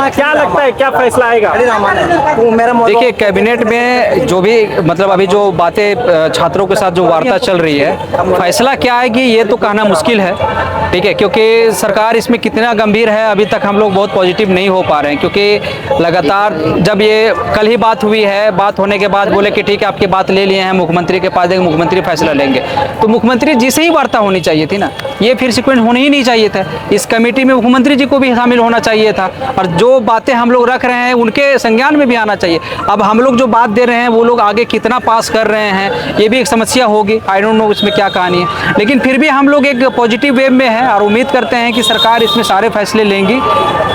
क्या लगता है क्या फैसला आएगा? देखिए, कैबिनेट में जो भी मतलब अभी जो बातें छात्रों के साथ जो वार्ता चल रही है, फैसला क्या आएगी ये तो कहना मुश्किल है, ठीक है, क्योंकि सरकार इसमें कितना गंभीर है अभी तक हम लोग बहुत पॉजिटिव नहीं हो पा रहे हैं। क्योंकि लगातार जब ये कल ही बात हुई है, बात होने के बाद बोले कि ठीक है आपकी बात ले लिए हैं, मुख्यमंत्री के पास देंगे, मुख्यमंत्री फैसला लेंगे, तो मुख्यमंत्री जी से ही वार्ता होनी चाहिए थी ना, ये फिर सीक्वेंस होनी ही नहीं चाहिए था। इस कमेटी में मुख्यमंत्री जी को भी शामिल होना चाहिए था और जो बातें हम लोग रख रहे हैं उनके संज्ञान में भी आना चाहिए। अब हम लोग जो बात दे रहे हैं वो लोग आगे कितना पास कर रहे हैं ये भी एक समस्या होगी। आई डोंट नो इसमें क्या कहानी है, लेकिन फिर भी हम लोग एक पॉजिटिव वेव में हैं और उम्मीद करते हैं कि सरकार इसमें सारे फैसले लेंगी,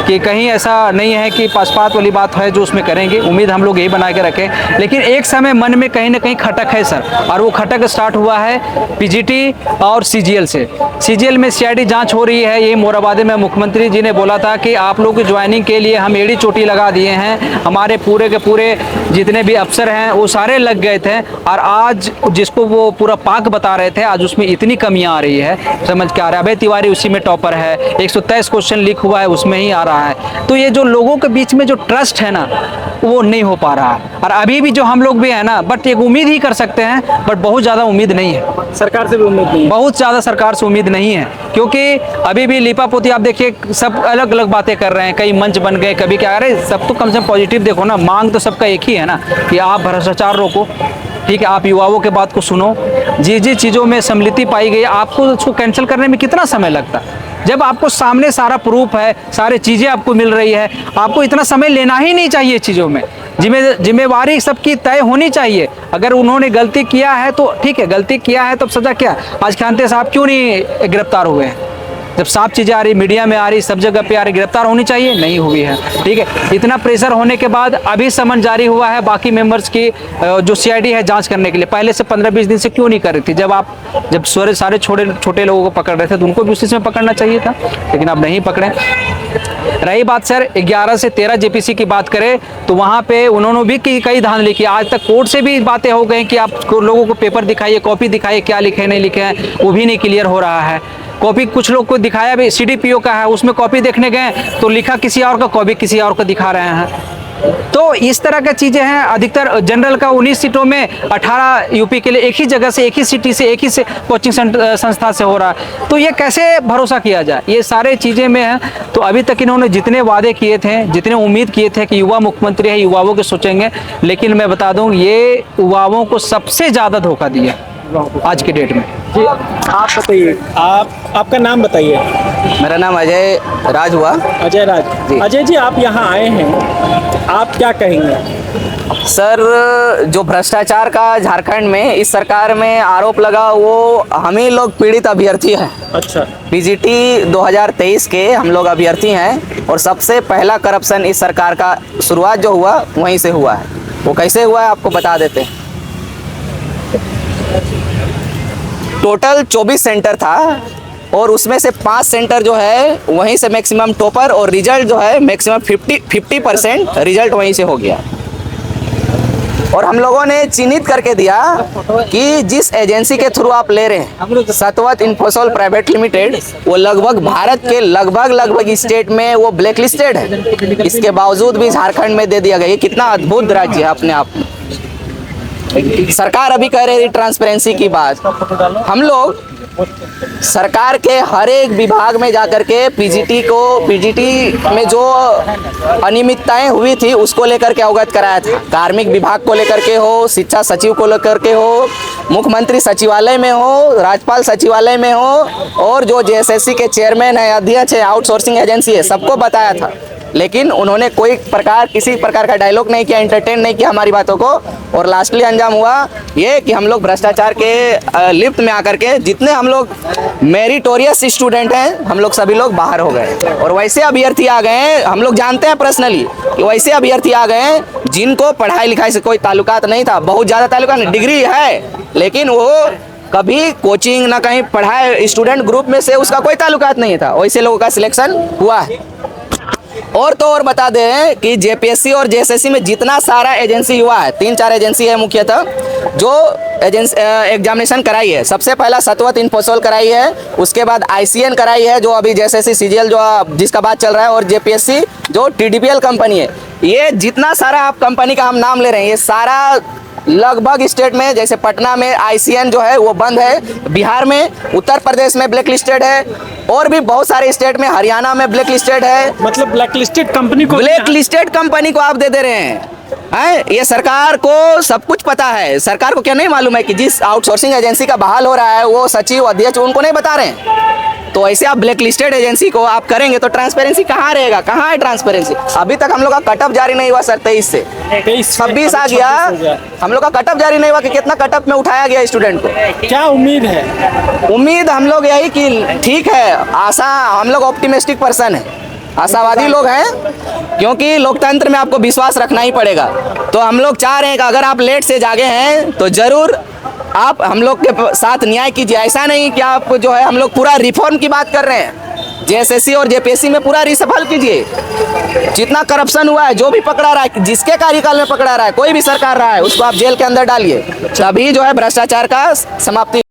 कि कहीं ऐसा नहीं है कि पक्षपात वाली बात है जो उसमें करेंगे। उम्मीद हम लोग यही बना के रखें, लेकिन एक समय मन में कहीं ना कहीं खटक है सर, और वो खटक स्टार्ट हुआ है पीजीटी और सीजीएल से। सीजीएल में सीआईडी जांच हो रही है, ये मोराबादी में मुख्यमंत्री जी ने बोला था कि आप लोग की ज्वाइनिंग के लिए हम एड़ी चोटी लगा दिए हैं, हमारे पूरे के पूरे जितने भी अफसर हैं वो सारे लग गए थे, और आज जिसको वो पूरा पाक बता रहे थे आज उसमें इतनी कमियां आ रही है, समझ के आ रहा है। अभय तिवारी उसी में टॉपर है, 123 क्वेश्चन लीक हुआ है उसमें ही आ रहा है। तो ये जो लोगों के बीच में जो ट्रस्ट है ना वो नहीं हो पा रहा है, और अभी भी जो हम लोग भी है ना, बट एक उम्मीद ही कर सकते हैं, बट बहुत ज़्यादा उम्मीद नहीं है, सरकार से भी उम्मीद नहीं है, बहुत ज़्यादा सरकार से उम्मीद नहीं है। क्योंकि अभी भी लीपापोती आप देखिए सब अलग अलग बातें कर रहे हैं, कई मंच बन गए, कभी क्या, अरे सब तो कम से कम पॉजिटिव देखो ना, मांग तो सबका एक ही है ना कि आप भ्रष्टाचार रोको, ठीक है, आप युवाओं के बात को सुनो, जिस चीज़ों में सम्मिलित पाई गई आपको उसको कैंसिल करने में कितना समय लगता है। जब आपको सामने सारा प्रूफ है, सारी चीज़ें आपको मिल रही है, आपको इतना समय लेना ही नहीं चाहिए चीज़ों में। जिम्मेवारी सबकी तय होनी चाहिए। अगर उन्होंने गलती किया है तो ठीक है, गलती किया है तो सजा क्या। आज खानते साहब क्यों नहीं गिरफ्तार हुए हैं? जब साफ चीज़ें आ रही, मीडिया में आ रही, सब जगह पे आ रही, गिरफ्तार होनी चाहिए, नहीं हुई है, ठीक है। इतना प्रेशर होने के बाद अभी समन जारी हुआ है बाकी मेंबर्स की जो सीआईडी है जांच करने के लिए, पहले से 15-20 दिन से क्यों नहीं कर रही थी? जब सारे छोटे लोगों को पकड़ रहे थे तो उनको भी उसी में पकड़ना चाहिए था, लेकिन अब नहीं पकड़े। रही बात सर 11 से 13 जेपीसी की बात करें तो वहाँ पे उन्होंने भी कई धांधली की। आज तक कोर्ट से भी बातें हो गई कि आप लोगों को पेपर दिखाइए, कॉपी दिखाइए, क्या लिखे नहीं लिखे हैं वो भी नहीं क्लियर हो रहा है। कॉपी कुछ लोग को दिखाया भी सीडीपीओ का है, उसमें कॉपी देखने गए तो लिखा किसी और का, कॉपी किसी और को दिखा रहे हैं। तो इस तरह की चीज़ें हैं। अधिकतर जनरल का 19 सीटों में 18 यूपी के लिए एक ही जगह से, एक ही सिटी से, एक ही से कोचिंग संस्था से हो रहा है, तो ये कैसे भरोसा किया जाए? ये सारे चीज़ें में है। तो अभी तक इन्होंने जितने वादे किए थे, जितने उम्मीद किए थे कि युवा मुख्यमंत्री है, युवाओं के सोचेंगे, लेकिन मैं बता दूं ये युवाओं को सबसे ज़्यादा धोखा दिया आज की डेट में। जी आप बताइए, आपका नाम बताइए। मेरा नाम अजय राज हुआ। अजय राज। अजय जी आप यहाँ आए हैं, आप क्या कहेंगे? सर, जो भ्रष्टाचार का झारखंड में इस सरकार में आरोप लगा वो हम ही लोग पीड़ित अभ्यर्थी हैं। अच्छा। पीजीटी 2023 के हम लोग अभ्यर्थी हैं, और सबसे पहला करप्शन इस सरकार का शुरुआत जो हुआ वहीं से हुआ है। वो कैसे हुआ है आपको बता देते हैं। टोटल 24 सेंटर था और उसमें से 5 सेंटर जो है वहीं से मैक्सिमम टॉपर, और रिजल्ट जो है मैक्सिमम 50% रिजल्ट वहीं से हो गया। और हम लोगों ने चिन्हित करके दिया कि जिस एजेंसी के थ्रू आप ले रहे हैं, सतवत इन्फोसोल प्राइवेट लिमिटेड, वो लगभग भारत के लगभग स्टेट में वो ब्लैक लिस्टेड है। इसके बावजूद भी झारखंड में दे दिया गया। ये कितना अद्भुत राज्य है अपने आप में। सरकार अभी कह रही थी ट्रांसपेरेंसी की बात। हम लोग सरकार के हर एक विभाग में जाकर के पीजीटी में जो अनियमितताएं हुई थी उसको लेकर के अवगत कराया था। कार्मिक विभाग को लेकर के हो, शिक्षा सचिव को लेकर के हो, मुख्यमंत्री सचिवालय में हो, राज्यपाल सचिवालय में हो, और जो जेएसएससी के चेयरमैन है, अध्यक्ष है, आउटसोर्सिंग एजेंसी है, सबको बताया था। लेकिन उन्होंने किसी प्रकार का डायलॉग नहीं किया, एंटरटेन नहीं किया हमारी बातों को। और लास्टली अंजाम हुआ ये कि हम लोग भ्रष्टाचार के लिप्त में आकर के जितने हम लोग मेरिटोरियस स्टूडेंट हैं, हम लोग सभी लोग बाहर हो गए। और वैसे अभ्यर्थी आ गए हैं, हम लोग जानते हैं पर्सनली कि वैसे अभ्यर्थी आ गए हैं जिनको पढ़ाई लिखाई से कोई ताल्लुकात नहीं था। बहुत ज़्यादा ताल्लुकात नहीं, डिग्री है लेकिन वो कभी कोचिंग ना कहीं पढ़ाए, स्टूडेंट ग्रुप में से उसका कोई ताल्लुकात नहीं था। वैसे लोगों का सिलेक्शन हुआ है। और तो और बता दें कि जेपीएससी और जेएसएससी में जितना सारा एजेंसी हुआ है, 3-4 एजेंसी है मुख्यतः जो एग्जामिनेशन कराई है। सबसे पहला सतवत इन्फोसोल कराई है, उसके बाद आईसीएन कराई है जो अभी जेएसएससी सीजीएल जो जिसका बात चल रहा है, और जेपीएससी जो टीडीपीएल कंपनी है। ये जितना सारा आप कंपनी का हम नाम ले रहे हैं, ये सारा लगभग स्टेट में, जैसे पटना में आईसीएन जो है वो बंद है, बिहार में, उत्तर प्रदेश में ब्लैक लिस्टेड है, और भी बहुत सारे स्टेट में, हरियाणा में ब्लैक लिस्टेड है। मतलब ब्लैक लिस्टेड कंपनी को ब्लैक लिस्टेड कंपनी को आप दे रहे हैं। ये सरकार को सब कुछ पता है। सरकार को क्या नहीं मालूम है कि जिस आउटसोर्सिंग एजेंसी का बहाल हो रहा है वो सचिव अध्यक्ष उनको नहीं बता रहे हैं। तो ऐसे आप ब्लैक लिस्टेड एजेंसी को आप करेंगे तो ट्रांसपेरेंसी कहाँ रहेगा? कहाँ है ट्रांसपेरेंसी? अभी तक हम लोग का कटअप जारी नहीं हुआ सर, 23 से 26 आ गया, हम लोग का कटअप जारी नहीं हुआ कि कितना कटअप में उठाया गया स्टूडेंट को। क्या उम्मीद है? उम्मीद हम लोग यही कि ठीक है, आशा, हम लोग ऑप्टिमिस्टिक पर्सन है, आशावादी लोग हैं, क्योंकि लोकतंत्र में आपको विश्वास रखना ही पड़ेगा। तो हम लोग चाह रहे हैं कि अगर आप लेट से जागे हैं तो ज़रूर आप हम लोग के साथ न्याय कीजिए। ऐसा नहीं कि आप जो है, हम लोग पूरा रिफॉर्म की बात कर रहे हैं, जेएसएससी और जेपीएससी में पूरा रिसफल कीजिए। जितना करप्शन हुआ है, जो भी पकड़ा रहा है, जिसके कार्यकाल में पकड़ा रहा है, कोई भी सरकार रहा है, उसको आप जेल के अंदर डालिए, तभी जो है भ्रष्टाचार का समाप्ति।